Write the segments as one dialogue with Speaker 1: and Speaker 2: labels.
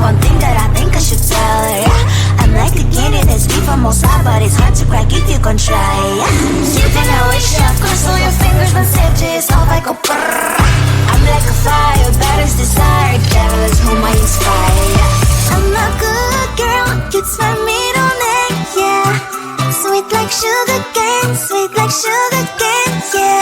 Speaker 1: one thing that I think I should tell her, yeah. I'm like the candy that's deep from outside, but it's hard to crack if you can try, yeah. You think I wish you cross all your fingers, but safety is off, I go brrrr. I'm like a fire, battles desire, devil is whom I inspire, yeah. I'm a good girl, it's my middle name, yeah. Sweet like sugar cane, sweet like sugar cane, yeah.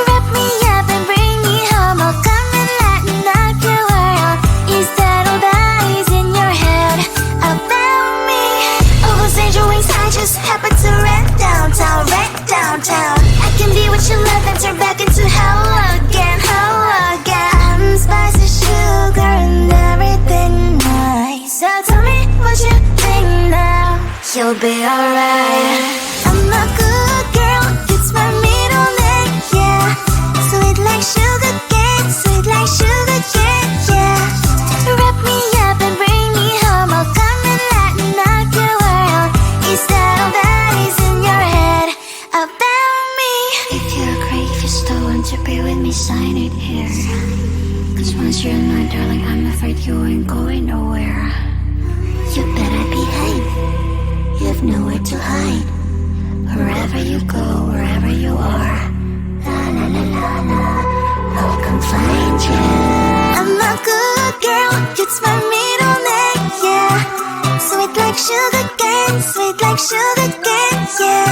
Speaker 1: Wrap me up and bring me home, I'll come and lighten up your world. Is that all that is in your head about me? All those angel wings I just happen to rent downtown, rent downtown. I can be what you love and turn back into hell again, hell again. I'm spicy sugar and everything nice. So tell me what you think now, you'll be alright. I'm a good girl, it's my middle name, yeah. Sweet like sugar cane, sweet like sugar cane, yeah. Wrap me up and bring me home, I'll come and lighten up your world. Is that all that is in your head about me? If you're great, if you still want to be with me, sign it here. Cause once you're mine, darling, I'm afraid you ain't going nowhere. You better behave, you have nowhere to hide. Wherever you go, wherever you are, la la la la la, I'll come find you. I'm a good girl, it's my middle name, yeah. Sweet like sugar cane, sweet like sugar cane, yeah.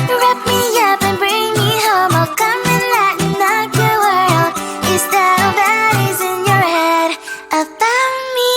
Speaker 1: Wrap me up and bring me home, I'll come and lighten up your world. Is that all that is in your head about me?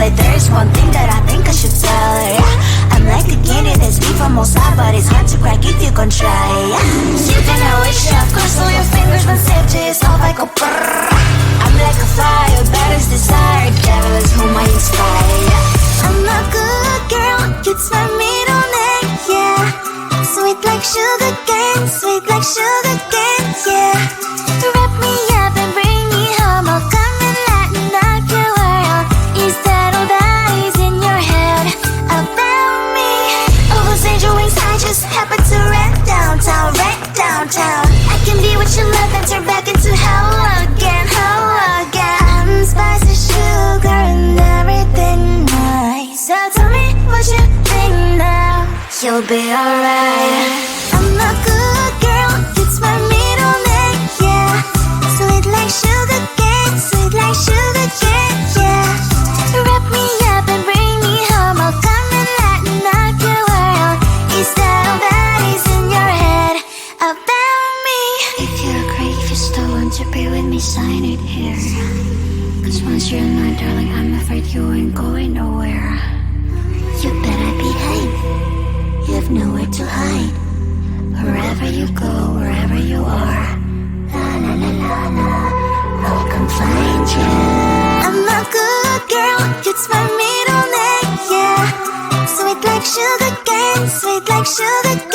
Speaker 1: like there's one thing that I think I should tell her, yeah. I'm like a candy that's deep from outside, but it's hard to crack if you can try, yeah. Sipping a wish, of course all your fingers when safety is off, I go brrrr. I'm like a fire, battles desire, devil is whom I inspire, yeah. I'm a good girl, it's my middle name, yeah. Sweet like sugar cane, sweet like sugar cane, yeah. Wrap me up and bring me home, I'll come and lighten up your world. Is that all that is in your head about me? Oh, those angel wings, I just happen to rent downtown, I can be what you love and turn back into hell again, I'm spicy sugar and everything nice. So tell me what you think now, you'll be alright. I'm a good girl, it's my middle name, yeah. Sweet like sugar cane, sweet like sugar cane, yeah. Wrap me up and bring me home, I'll come and lighten up your world. Is that all that is in your head about me? If you agree, if you still want to be with me, sign it here. Cause once you're mine, darling, I'm afraid you ain't going nowhere. You better behave, you have nowhere to hide. Wherever you go, wherever you are, la la la la la, I'll come find you. I'm a good girl, it's my middle name, yeah. Sweet like sugar cane, sweet like sugar cane.